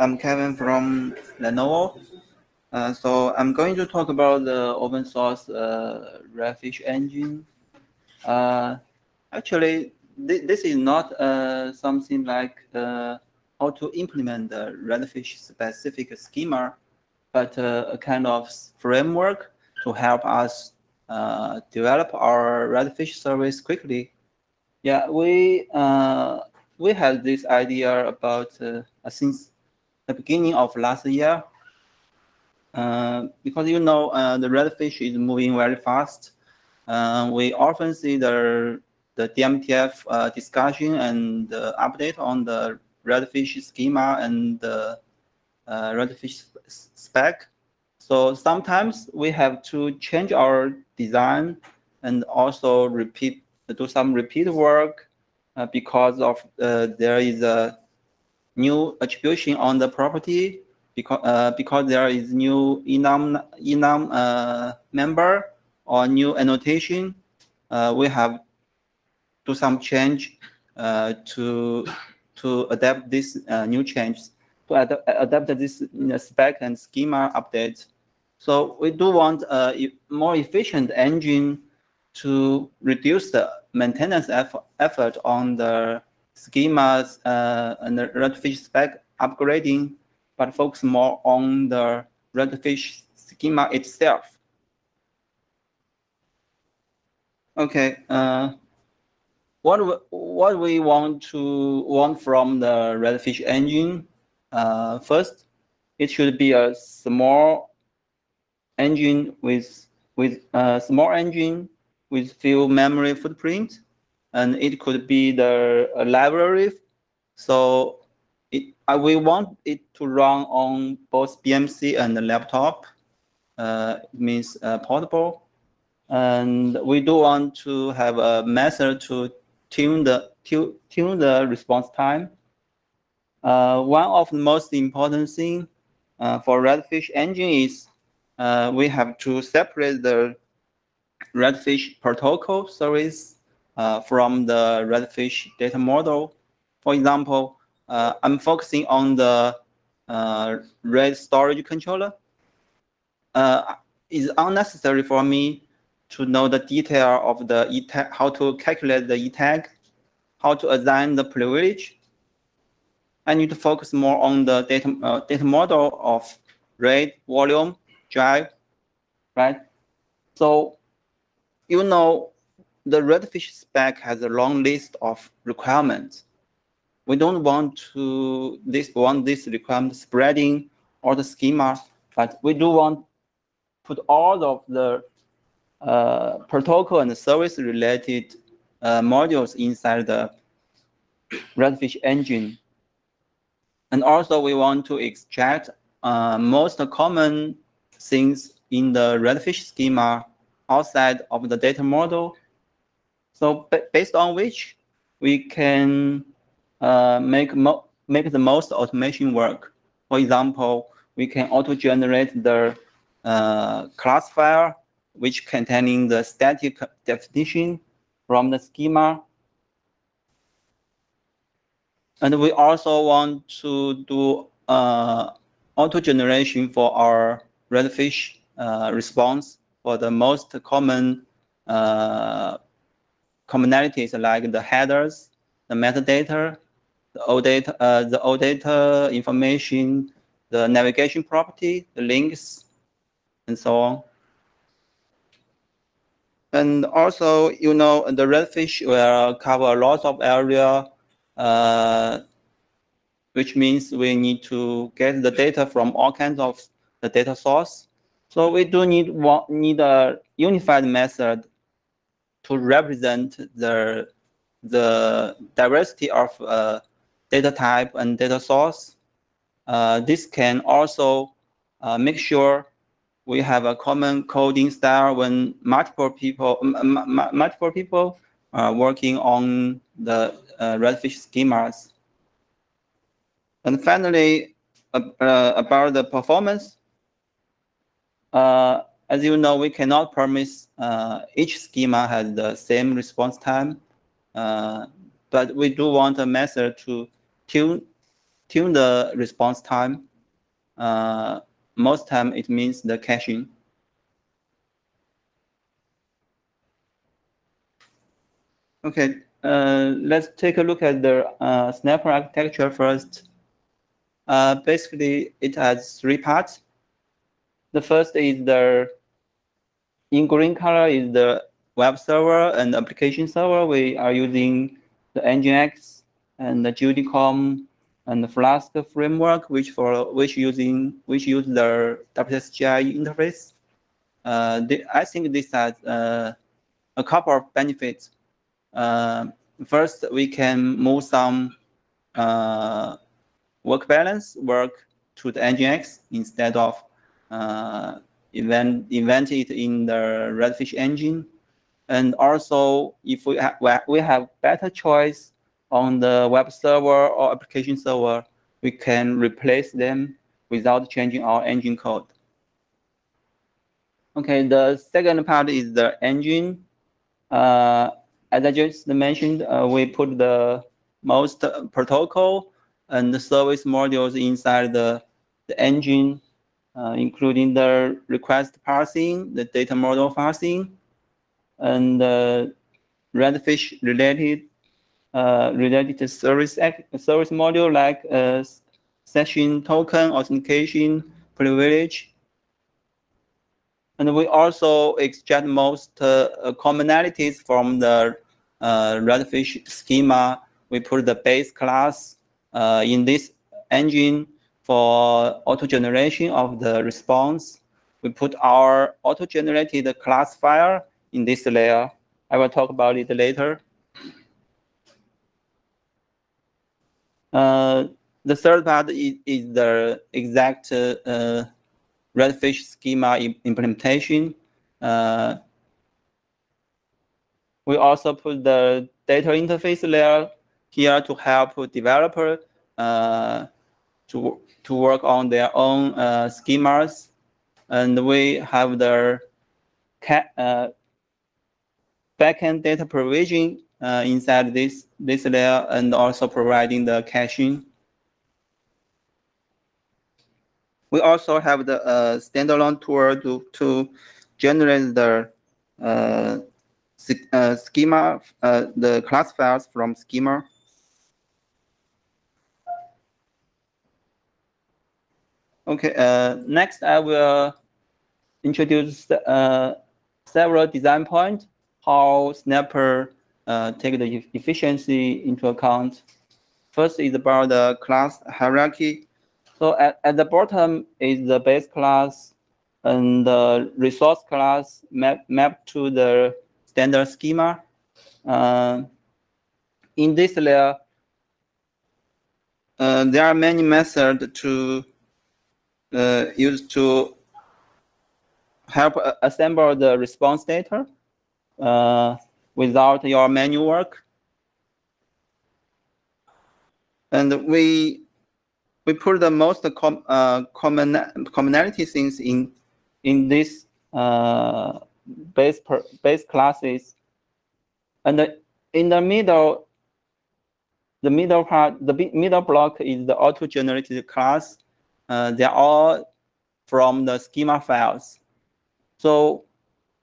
I'm Kevin from Lenovo. So I'm going to talk about the open source Redfish engine. Actually, this is not something like how to implement the Redfish specific schema, but a kind of framework to help us develop our Redfish service quickly. Yeah, we had this idea about since the beginning of last year, because the Redfish is moving very fast. We often see the DMTF discussion and update on the Redfish schema and the Redfish spec. So sometimes we have to change our design and also do some repeat work because of there is a new attribution on the property, because there is new enum member or new annotation. We have do some change to adapt this new changes, to adapt this spec and schema update. So we do want a more efficient engine to reduce the maintenance effort on the schemas and the Redfish spec upgrading, but focus more on the Redfish schema itself. Okay, what we want from the Redfish engine? First, it should be a small engine with few memory footprint, and it could be the library. So we want it to run on both BMC and the laptop. It means portable. And we do want to have a method to tune the response time. One of the most important things for Redfish engine is we have to separate the Redfish protocol service from the Redfish data model. For example, I'm focusing on the RAID storage controller. It's unnecessary for me to know the detail of the ETAG, how to calculate the ETAG, how to assign the privilege. I need to focus more on the data model of RAID, volume, drive, right? So, the Redfish spec has a long list of requirements. We don't want this requirement spreading all the schema, but we do want to put all of the protocol and service related modules inside the Redfish engine. And also we want to extract most common things in the Redfish schema outside of the data model. So based on which we can make the most automation work. For example, we can auto-generate the classifier which containing the static definition from the schema. And we also want to do auto-generation for our Redfish response for the most common commonalities like the headers, the metadata, the OData information, the navigation property, the links, and so on. And also, the Redfish will cover a lot of area, which means we need to get the data from all kinds of the data source. So we do need a unified method to represent the diversity of data type and data source. This can also make sure we have a common coding style when multiple people are working on the Redfish schemas. And finally, about the performance, as you know, we cannot promise each schema has the same response time, but we do want a method to tune tune the response time. Most time it means the caching. Okay, let's take a look at the Snapper architecture first. Basically, it has 3 parts. The first is in green color is the web server and application server. We are using the Nginx and the GUDCOM and the Flask framework, which use the WSGI interface. I think this has a couple of benefits. First, we can move some work balance work to the Nginx instead of invent it in the Redfish engine. And also, if we have better choice on the web server or application server, we can replace them without changing our engine code. Okay, the second part is the engine. As I just mentioned, we put the most protocol and the service modules inside the engine, including the request parsing, the data model parsing, and Redfish related service module like session token, authentication, privilege. And we also extract most commonalities from the Redfish schema. We put the base class in this engine for auto-generation of the response. We put our auto-generated classifier in this layer. I will talk about it later. The third part is the exact Redfish schema implementation. We also put the data interface layer here to help developer to work on their own schemas, and we have the backend data provision inside this layer, and also providing the caching. We also have the standalone tool to generate the schema, the class files from schema. Okay, next I will introduce several design points, how Snapper take the efficiency into account. First is about the class hierarchy. So at the bottom is the base class, and the resource class mapped to the standard schema. In this layer, there are many methods to use to help assemble the response data without your manual work. And we put the most commonality things in this base classes, and in the middle part, the middle block is the auto-generated class. They're all from the schema files. So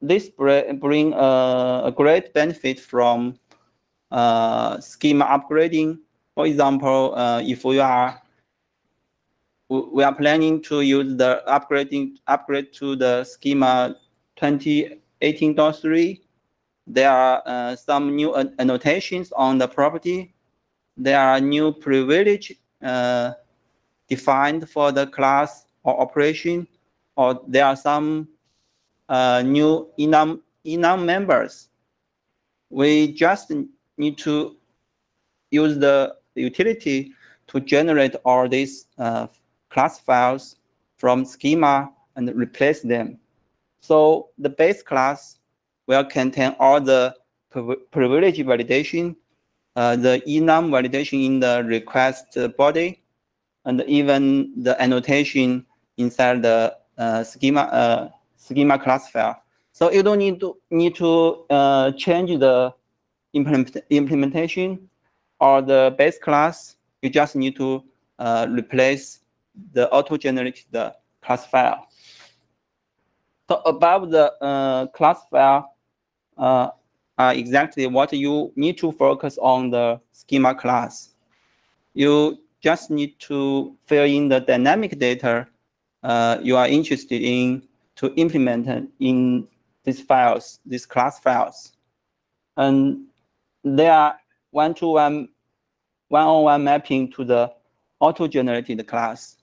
this bring a great benefit from schema upgrading. For example, if we are planning to use the upgrade to the schema 2018.3, there are some new annotations on the property. There are new privilege defined for the class or operation, or there are some new enum members. We just need to use the utility to generate all these class files from schema and replace them. So the base class will contain all the privilege validation, the enum validation in the request body, and even the annotation inside the schema class file. So you don't need to change the implementation or the base class. You just need to replace the auto-generated class file. So above the class file are exactly what you need to focus on the schema class. You just need to fill in the dynamic data you are interested in to implement in these files, these class files. And they are one-on-one mapping to the auto-generated class.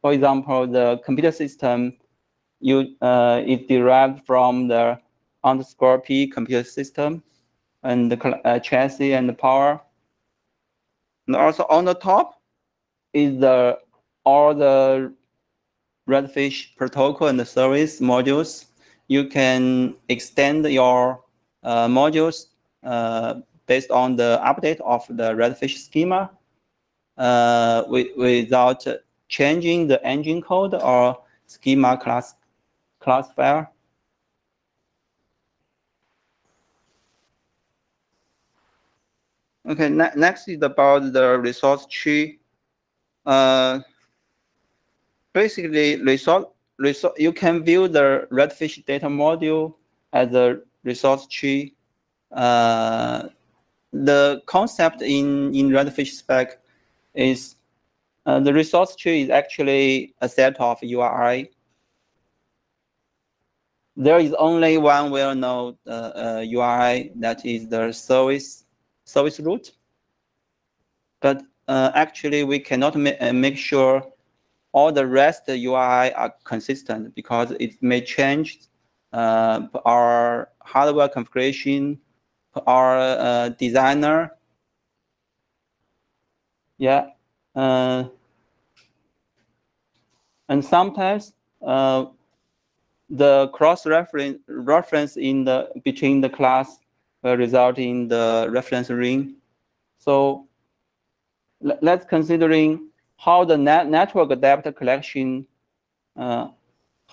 For example, the computer system is derived from the _p computer system and the chassis and the power. And also on the top is all the Redfish protocol and the service modules. You can extend your modules based on the update of the Redfish schema without changing the engine code or schema class file. Okay, next is about the resource tree. Basically, you can view the Redfish data module as a resource tree. The concept in Redfish spec is the resource tree is actually a set of URI. There is only one well-known URI, that is the service root. But actually, we cannot make sure all the rest URI are consistent because it may change our hardware configuration, our designer. Yeah. And sometimes the cross-reference between the class will result in the reference ring. So let's considering how the network adapter collection, how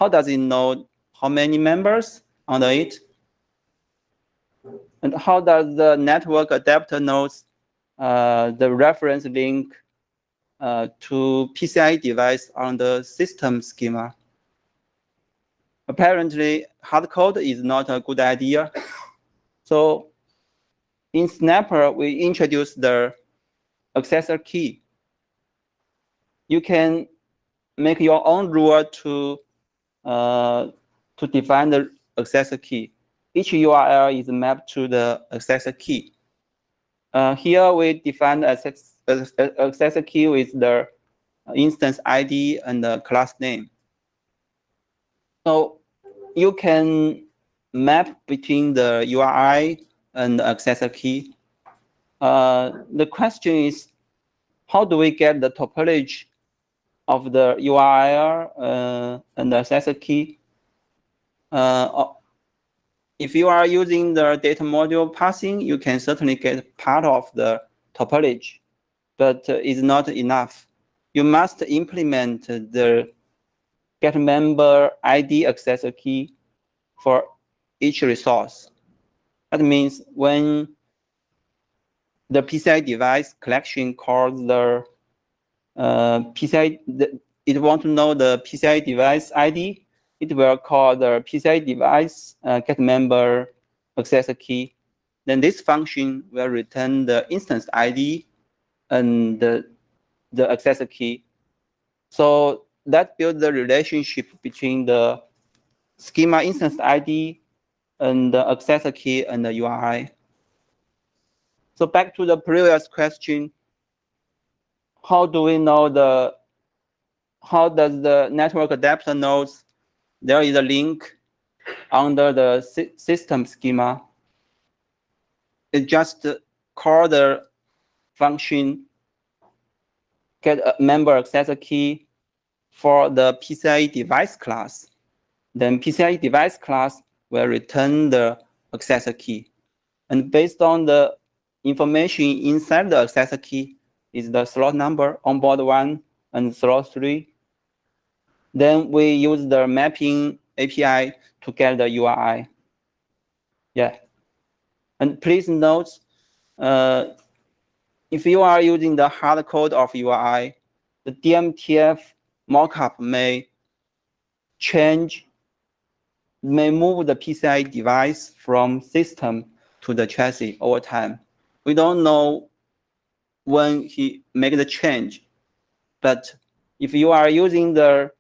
does it know how many members under it? And how does the network adapter knows the reference link to PCI device on the system schema? Apparently, hard code is not a good idea. So in Snapper, we introduced the accessor key. You can make your own rule to define the accessor key. Each URL is mapped to the accessor key. Here we define the accessor key with the instance ID and the class name. So you can map between the URI and the accessor key. The question is, how do we get the topology of the URL and the accessor key? If you are using the data module parsing, you can certainly get part of the topology, but it's not enough. You must implement the get member ID accessor key for each resource. That means when the PCI device collection calls the it wants to know the PCI device ID, it will call the PCI device get member accessor key. Then this function will return the instance ID and the accessor key. So that builds the relationship between the schema instance ID and the accessor key and the URI. So back to the previous question, how do we know how does the network adapter knows there is a link under the system schema? It just call the function get a member accessor key for the PCI device class. Then PCI device class will return the accessor key. And based on the information inside the accessor key is the slot number on board 1 and slot 3. Then we use the mapping API to get the URI. Yeah. And please note, if you are using the hard code of URI, the DMTF mockup may move the PCI device from system to the chassis over time. We don't know when he make the change, but if you are using the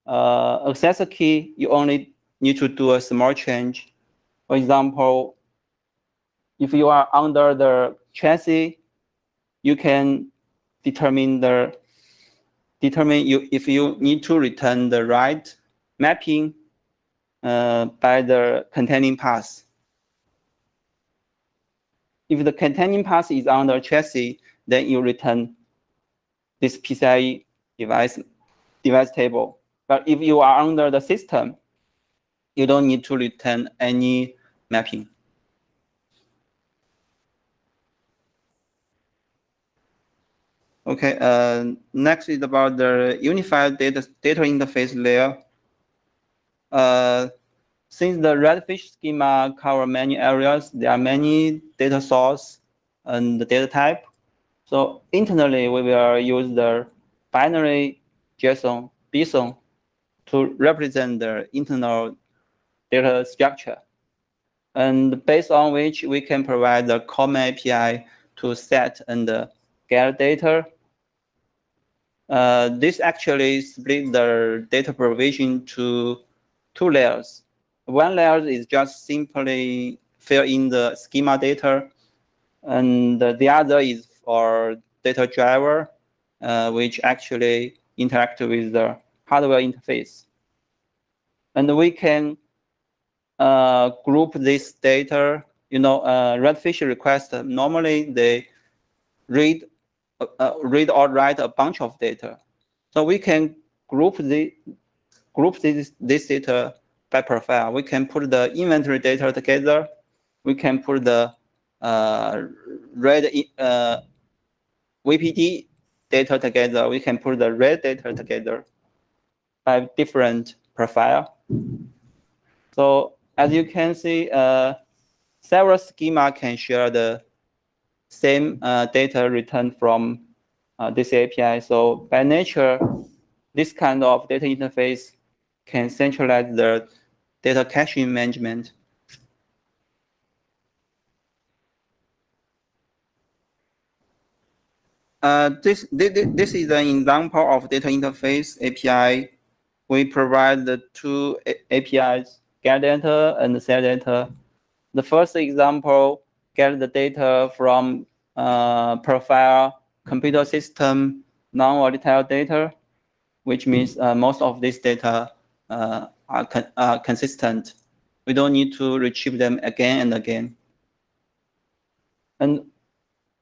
accessor key, you only need to do a small change. For example, if you are under the chassis, you can determine if you need to return the right mapping by the containing path. If the containing path is on the chassis, then you return this PCIe device table. But if you are under the system, you don't need to return any mapping. Okay, next is about the unified data interface layer. Since the Redfish schema cover many areas, there are many data source and the data type. So internally, we will use the binary JSON, BSON to represent the internal data structure, and based on which we can provide the common API to set and get data. This actually split the data provision to two layers. One layer is just simply fill in the schema data, and the other is for data driver, which actually interact with the hardware interface. And we can group this data. Redfish requests, normally they read or write a bunch of data. So we can group this data by profile. We can put the inventory data together. We can put the VPD data together. We can put the red data together by different profile. So as you can see, several schema can share the same data returned from this API. So by nature, this kind of data interface can centralize the data caching management. This is an example of data interface API. We provide the two APIs, get data and set data. The first example, get the data from profile, computer system, non-volatile data, which means most of this data are consistent. We don't need to retrieve them again and again. And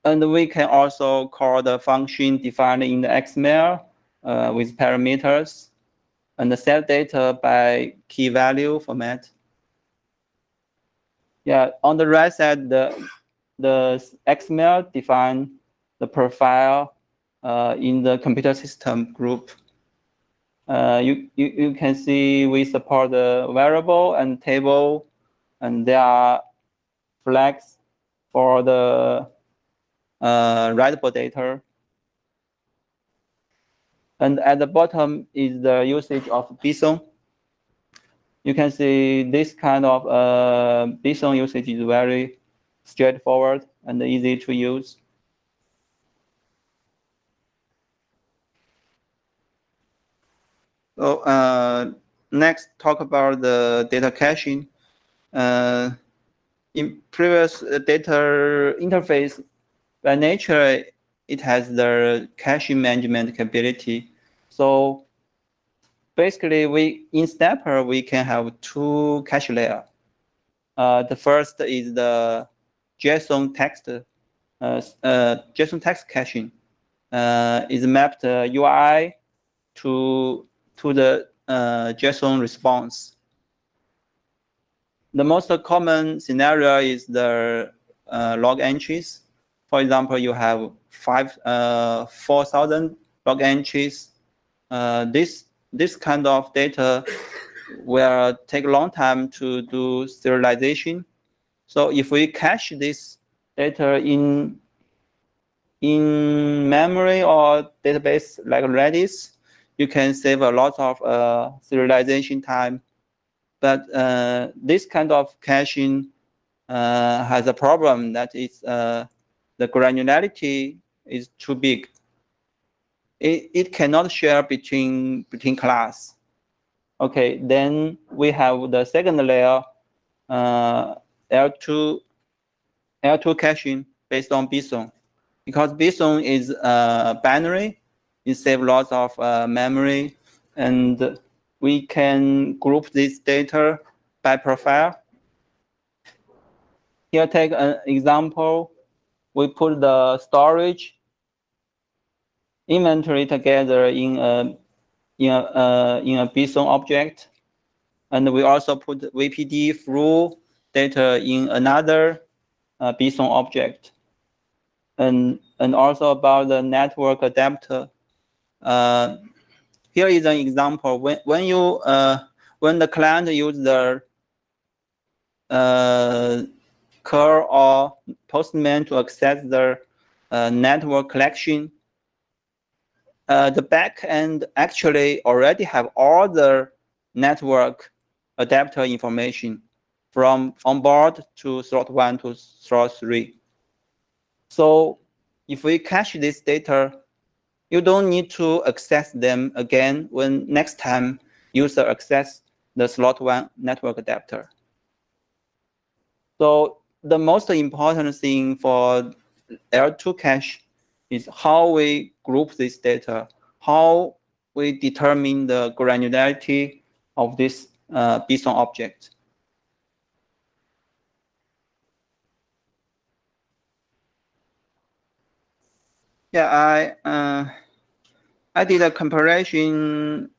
we can also call the function defined in the XML with parameters and set data by key value format. Yeah, on the right side, the XML define the profile in the computer system group. You can see we support the variable and table, and there are flags for the writable data. And at the bottom is the usage of BSON. You can see this kind of BSON usage is very straightforward and easy to use. So next, talk about the data caching. In previous data interface, by nature, it has the caching management capability. So basically, in Snapper, we can have two cache layers. The first is the JSON text. JSON text caching is mapped UI to the JSON response. The most common scenario is the log entries. For example, you have 4,000 log entries. This kind of data will take a long time to do serialization. So if we cache this data in in memory or database like Redis, you can save a lot of serialization time. But this kind of caching has a problem that is the granularity is too big. It cannot share between class. Okay, then we have the second layer, L2 caching based on BSON. Because BSON is binary, it saves lots of memory, and we can group this data by profile. Here, take an example. We put the storage inventory together in a BSON object, and we also put VPD through data in another BSON object, and also about the network adapter. Here is an example. When the client uses the curl or postman to access the network collection, the backend actually already have all the network adapter information from onboard to slot 1 to slot 3. So if we cache this data, you don't need to access them again when next time user access the slot 1 network adapter. So the most important thing for L2 cache is how we group this data, how we determine the granularity of this BSON object. Yeah, I did a comparison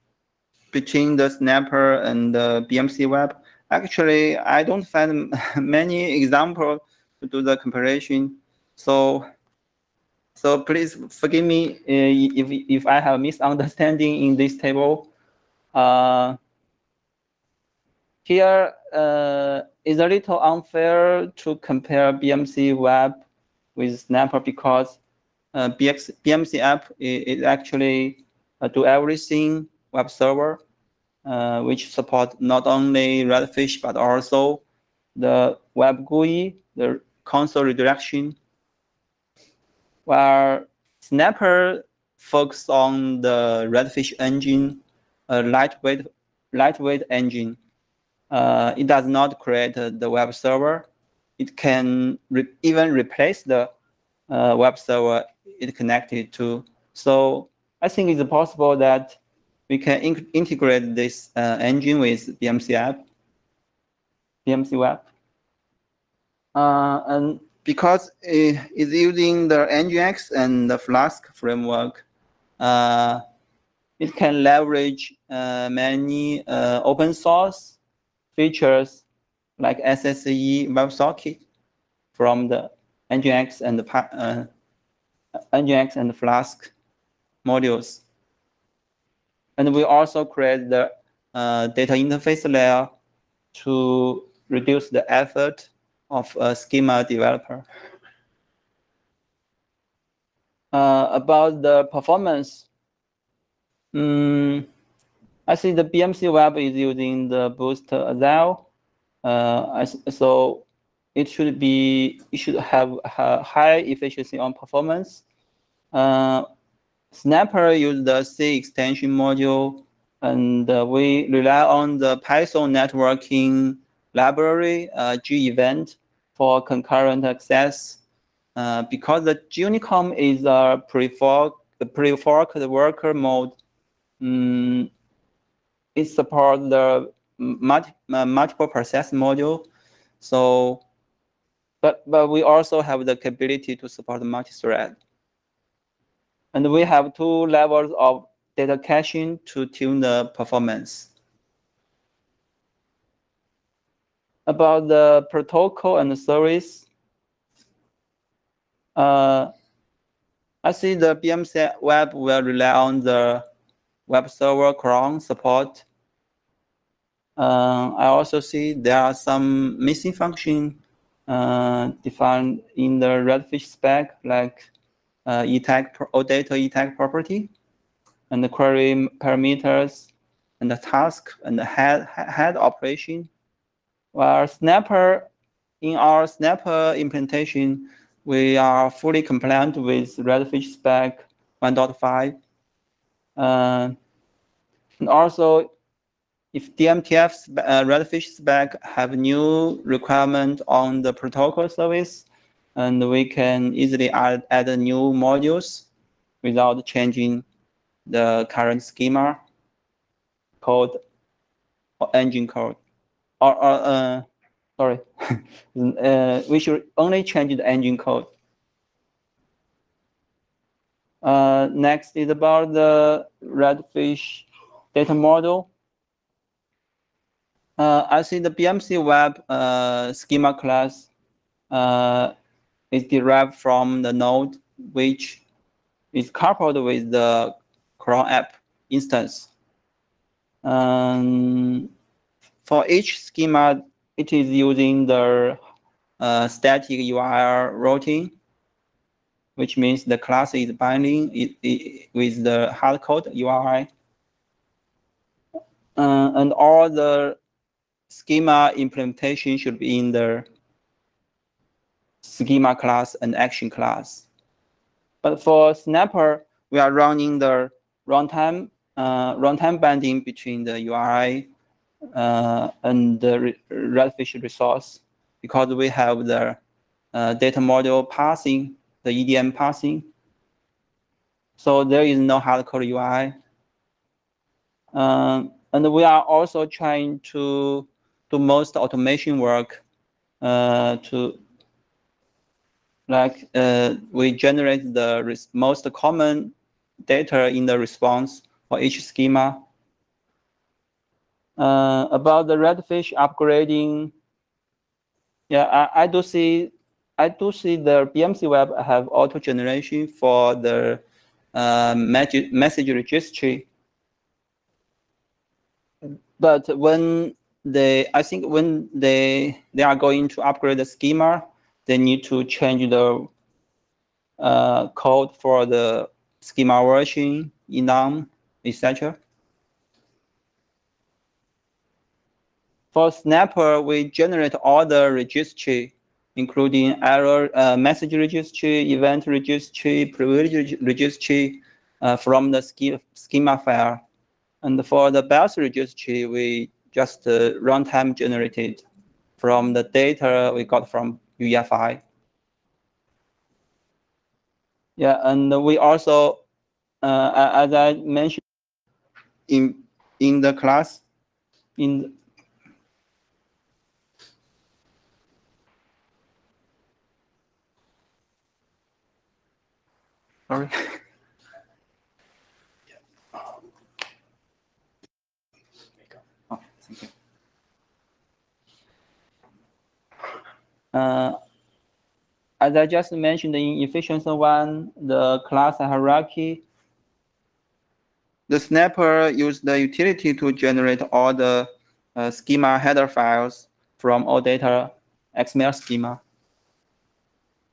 between the Snapper and the BMC Web. Actually, I don't find many examples to do the comparison. So please forgive me if I have misunderstanding in this table. Here is a little unfair to compare BMC Web with Snapper because BMC app is actually do everything web server, which support not only Redfish but also the web GUI, the console redirection, where Snapper focus on the Redfish engine, a lightweight engine. It does not create the web server. It can even replace the web server it connected to. So I think it's possible that we can integrate this engine with BMC Web. And because it's using the Nginx and the Flask framework, it can leverage many open source features like SSE WebSocket from the Nginx and the Nginx and the Flask modules. And we also create the data interface layer to reduce the effort of a schema developer. About the performance, I see the BMC Web is using the Boost Azale, so it should have high efficiency on performance. Snapper uses the C extension module, and we rely on the Python networking library, G-event, for concurrent access. Because the Unicom is a pre-forked worker mode, it supports the multiple process module. So, but we also have the capability to support multi-thread. And we have 2 levels of data caching to tune the performance. About the protocol and the service, I see the BMC Web will rely on the web server cron support. I also see there are some missing functions defined in the Redfish spec, like OData tag property, and the query parameters, and the task, and the head operation. While in our Snapper implementation, we are fully compliant with Redfish spec 1.5. And also, if DMTF Redfish spec have new requirement on the protocol service, and we can easily add new modules without changing the current schema code or engine code. Sorry, we should only change the engine code. Next is about the Redfish data model. I see the BMC Web schema class is derived from the node, which is coupled with the cron app instance. For each schema, it is using the static URL routing, which means the class is binding with the hardcode URI. And all the schema implementation should be in the schema class and action class. But for Snapper, we are running the runtime binding between the URI and the Redfish resource, because we have the data model passing, the EDM passing. So there is no hardcode UI. And we are also trying to do most automation work we generate the most common data in the response for each schema. About the Redfish upgrading, yeah, I do see the BMC Web have auto generation for the message registry. But when I think when they are going to upgrade the schema, they need to change the code for the schema version, enum, etc. For Snapper, we generate all the registry, including error message registry, event registry, privilege registry from the schema file. And for the BIOS registry, we just runtime generated from the data we got from UEFI. Yeah, and we also, as I mentioned in the class, sorry. Oh, thank you. As I just mentioned in efficiency one, the class hierarchy, the Snapper used the utility to generate all the schema header files from all data XML schema.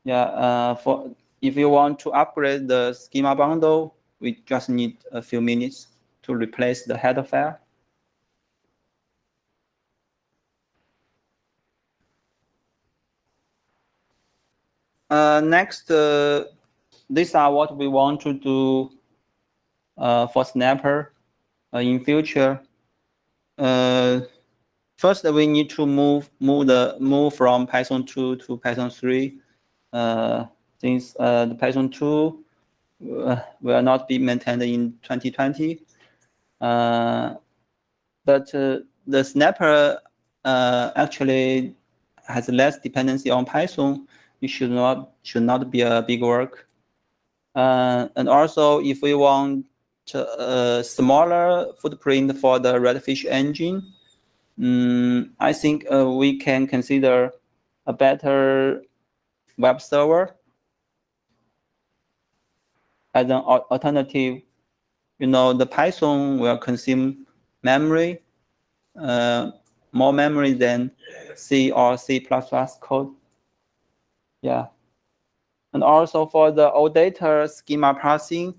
Yeah, if you want to upgrade the schema bundle, we just need a few minutes to replace the header file. Next, these are what we want to do for Snapper in future. First, we need to move from Python 2 to Python 3. Since the Python 2 will not be maintained in 2020. But the Snapper actually has less dependency on Python. It should not be a big work. And also, if we want a smaller footprint for the Redfish engine, I think we can consider a better web server as an alternative. You know, the Python will consume memory, more memory than C or C++ code. Yeah. And also for the OData schema parsing,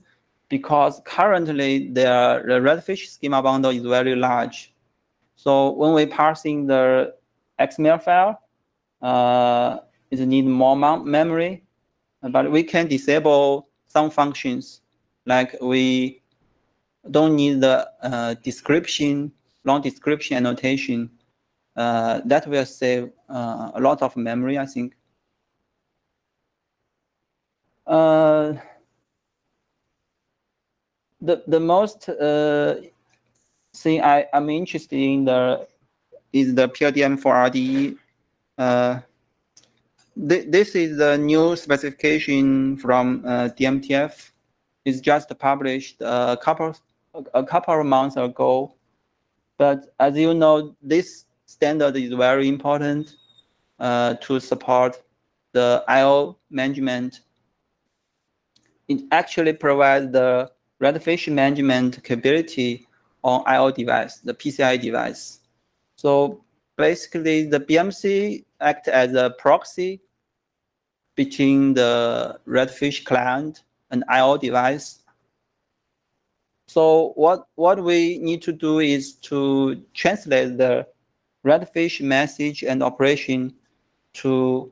because currently the Redfish schema bundle is very large. So when we parsing the XML file, it needs more memory, but we can disable some functions, like we don't need the description, long description annotation. That will save a lot of memory, I think. The most thing I'm interested in is the PLDM for RDE. This is the new specification from DMTF. It's just published a couple of months ago. But as you know, this standard is very important to support the I/O management. It actually provides the Redfish management capability on I/O device, the PCI device. So basically, the BMC acts as a proxy between the Redfish client and I/O device. So what we need to do is to translate the Redfish message and operation to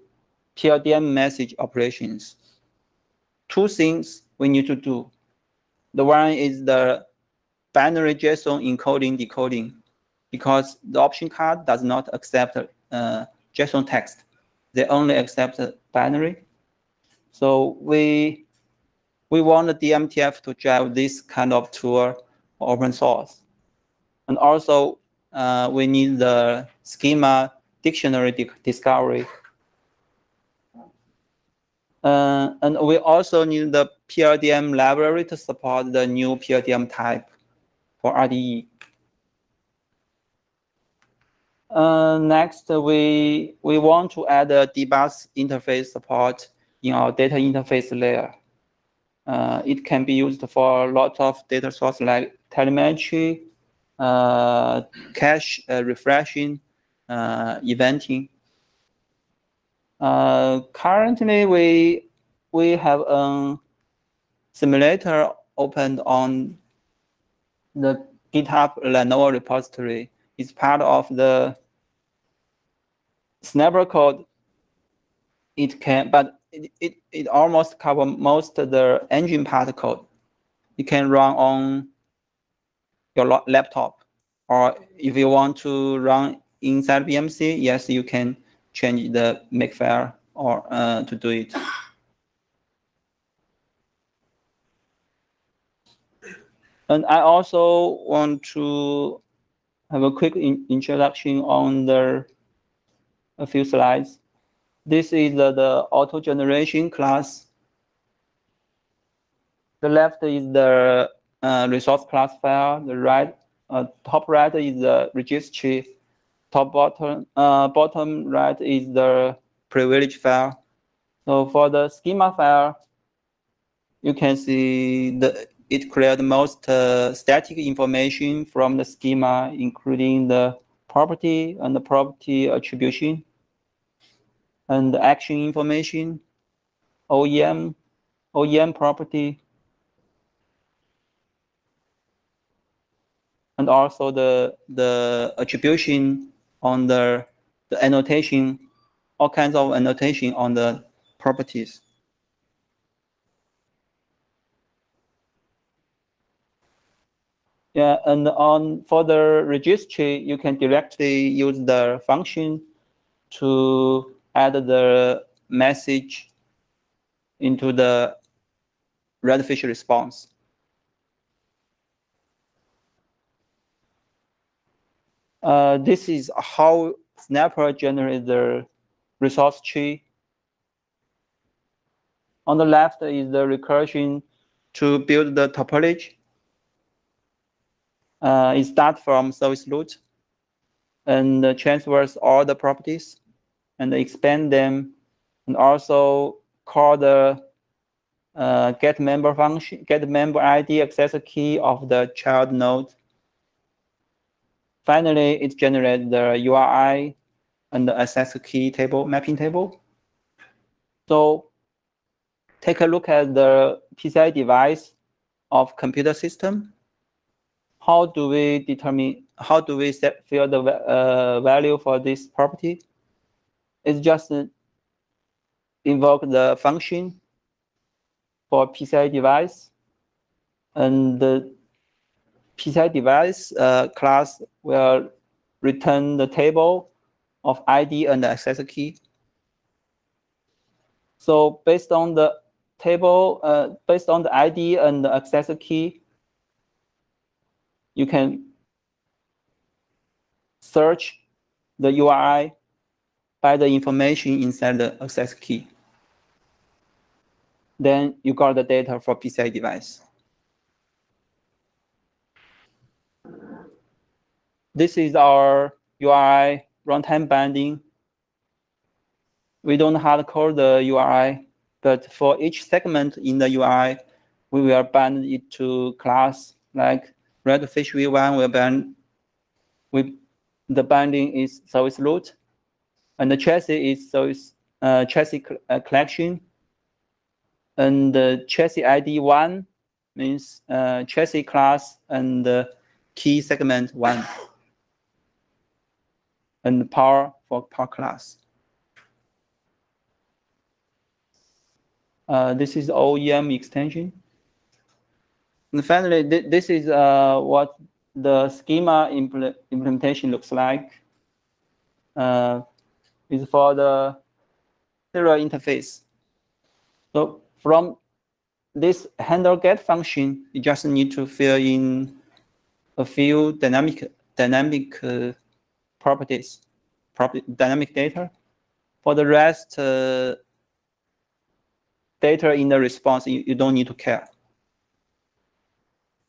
PLDM message operations. Two things we need to do. The one is the binary JSON encoding decoding, because the option card does not accept JSON text. They only accept binary. So we want the DMTF to drive this kind of tool for open source. And also, we need the schema dictionary discovery. And we also need the PLDM library to support the new PLDM type for RDE. Next, we want to add a debug interface support in our data interface layer. It can be used for a lot of data sources like telemetry, cache refreshing, eventing. Currently, we have a simulator opened on the GitHub Lenovo repository. It's part of the Snapper code. It can, but it almost covers most of the engine part code. It can run on your laptop, or if you want to run inside BMC, yes, you can change the makefile or to do it. And I also want to have a quick introduction on a few slides. This is the auto generation class. The left is the resource class file. The right, top right is the registry. Bottom right is the privilege file. So for the schema file, you can see it creates most static information from the schema, including the property and the property attribution, and the action information, OEM property, and also the attribution on the annotation, all kinds of annotation on the properties. Yeah, and for the registry, you can directly use the function to add the message into the Redfish response. This is how Snapper generates the resource tree. On the left is the recursion to build the topology. It starts from service root and transfers all the properties and expand them, and also call the get member function, get member ID accessor key of the child node. Finally, it generates the URI and the accessor key table, mapping table. So take a look at the PCI device of computer system. How do we determine, how do we fill the value for this property? It's just invoke the function for PCI device, and the PCI device class will return the table of ID and access key. So based on the table, based on the ID and the access key, you can search the URI by the information inside the access key. Then you got the data for PCI device. This is our URI runtime binding. We don't hard code the URI, but for each segment in the URI, we will bind it to class. Like Redfish v1 will bind with the binding is service root, and the chassis is service chassis collection, and the chassis ID 1 means chassis class and key segment 1, and power for power class. This is OEM extension. And finally, this is what the schema implementation looks like. Is for the serial interface. So from this handle get function, you just need to fill in a few dynamic properties, dynamic data. For the rest, data in the response, you don't need to care.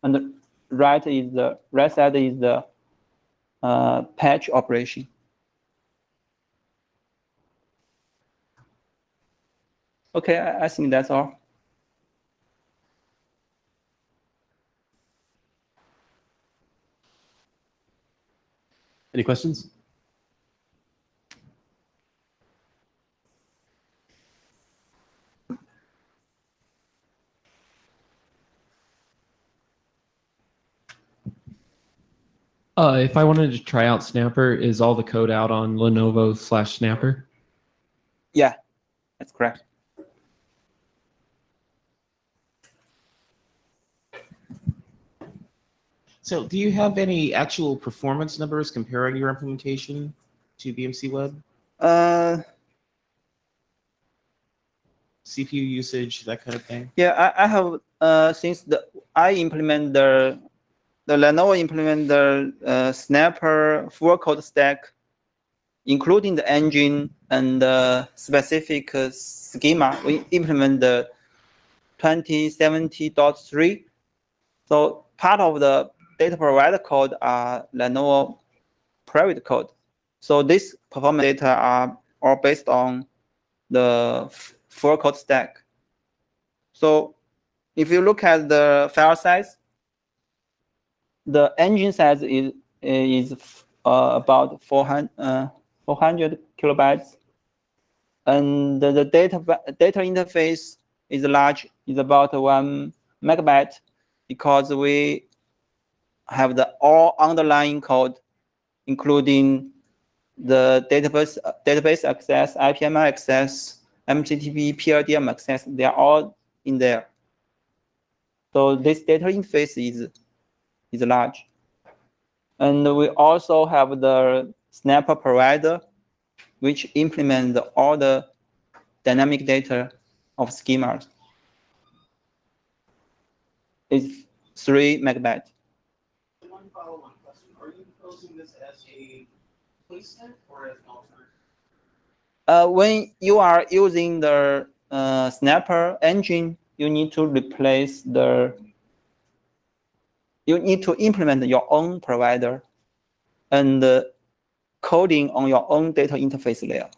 And the right side is the patch operation. Okay, I think that's all. Any questions? If I wanted to try out Snapper, is all the code out on Lenovo/Snapper? Yeah, that's correct. So do you have any actual performance numbers comparing your implementation to BMC Web? CPU usage, that kind of thing? Yeah, I have, since I implement the Lenovo implement the Snapper full code stack, including the engine and the specific schema. We implement the 2070.3. So part of the data provider code are Lenovo private code. So this performance data are all based on the full code stack. So if you look at the file size, the engine size is about 400 kilobytes, and the data interface is large, is about 1 megabyte, because we have the all underlying code, including the database access, IPMI access, MCTP, PLDM access. They are all in there. So this data interface is large. And we also have the Snapper provider, which implements all the dynamic data of schemas. It's 3 megabytes. One follow-on question. Are you proposing this as a placement or as an alternative? When you are using the Snapper engine, you need to replace you need to implement your own provider and coding on your own data interface layer.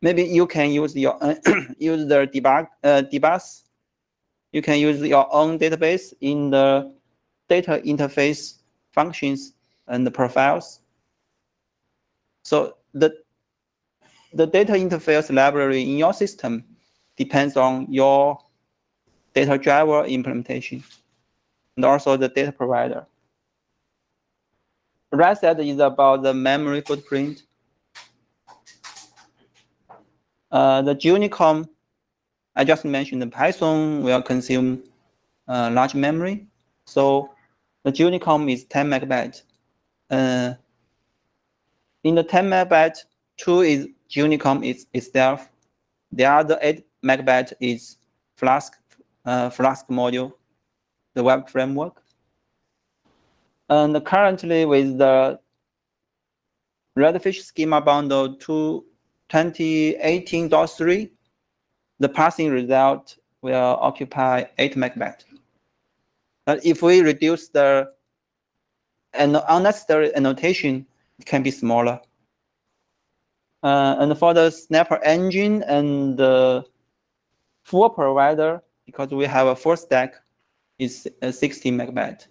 Maybe you can use your use the debug. You can use your own database in the data interface functions and the profiles. So the data interface library in your system depends on your data driver implementation and also the data provider. Right side is about the memory footprint. The Unicom, I just mentioned the Python will consume large memory. So the Unicom is 10 megabytes. In the 10 megabyte, 2 is Unicom itself. The other 8 megabyte is Flask module, the web framework. And currently with the Redfish schema bundle 2018.3, the parsing result will occupy 8 megabytes. But if we reduce the unnecessary annotation, it can be smaller. And for the Snapper engine and the full provider, because we have a full stack, is 60 megabytes.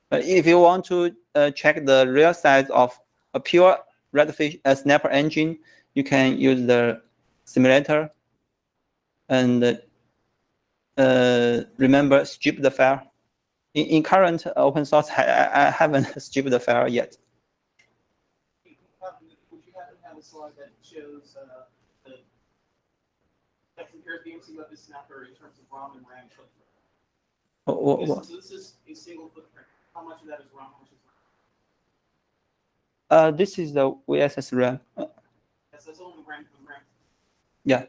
But if you want to check the real size of a pure Redfish Snapper engine, you can use the simulator and remember strip the file. In current open source, I haven't stripped the file yet. Would you happen to have a slide that shows that compares BMC Web to Snapper in terms of ROM and RAM footprint? So this is a single footprint. How much of that is ROM? How much is RAM? This is the VSS RAM. That's only RAM. Yeah.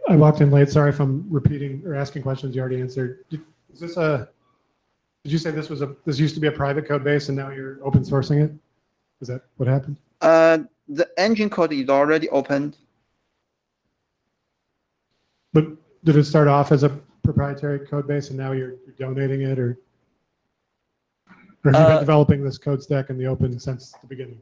I walked in late. Sorry if I'm repeating or asking questions you already answered. Did you say this used to be a private code base and now you're open sourcing it? Is that what happened? The engine code is already opened. But did it start off as a proprietary code base and now you're donating it, or have you been developing this code stack in the open since the beginning?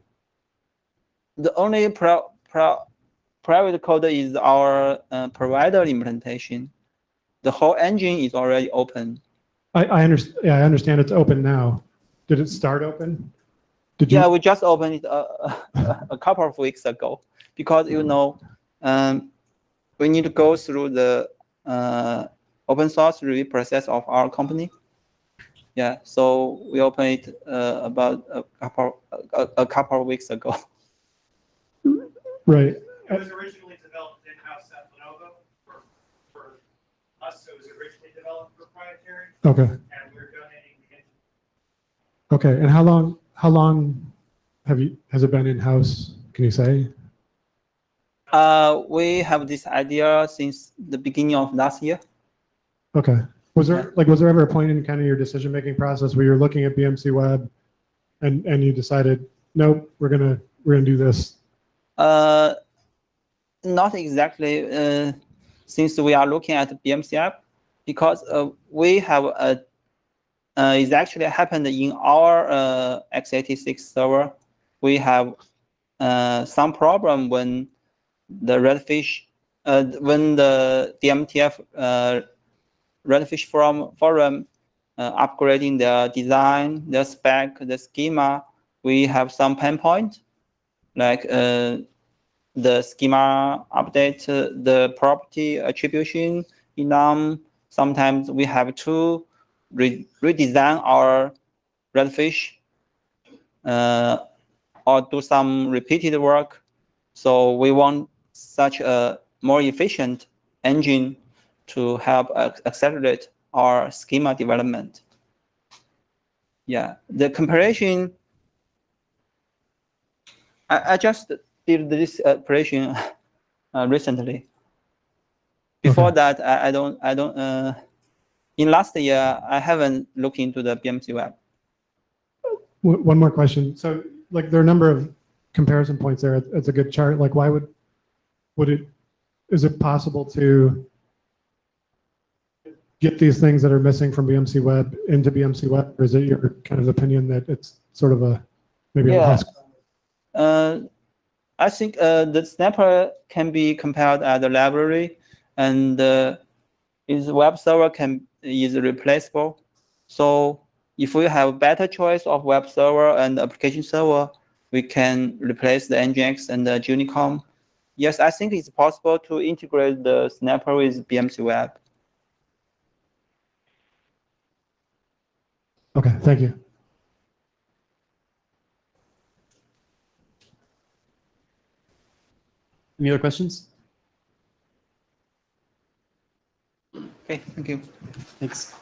The only private code is our provider implementation. The whole engine is already open. I understand. Yeah, I understand it's open now. Did it start open? Yeah, we just opened it a couple of weeks ago because we need to go through the open source review process of our company. Yeah, so we opened it about a couple of weeks ago. Right. It was originally developed in-house at Lenovo. For us, it was originally developed proprietary. Okay. And we're donating the engine. Okay. And how long has it been in-house? Can you say? We have this idea since the beginning of last year. Okay. Was there ever a point in kind of your decision-making process where you're looking at BMC Web and you decided, nope, we're gonna do this? Not exactly, since we are looking at BMC app, because we have it's actually happened in our x86 server. We have some problem when the Redfish, when the DMTF Redfish forum upgrading the design, the spec, the schema. We have some pain point, like the schema update, the property attribution enum. Sometimes we have to redesign our Redfish or do some repeated work. So we want such a more efficient engine to help accelerate our schema development. Yeah, the comparison, I just did this operation recently. Before that, I don't. In last year, I haven't looked into the BMC Web. One more question. So, like, there are a number of comparison points there. It's a good chart. Like, why would it? Is it possible to get these things that are missing from BMC Web into BMC Web, or is it your kind of opinion that it's sort of a maybe a loss? I think the Snapper can be compared as a library, and its web server is replaceable. So if we have better choice of web server and application server, we can replace the Nginx and the Unicom. Yes, I think it's possible to integrate the Snapper with BMC Web. Okay, thank you. Any other questions? Okay, thank you. Thanks.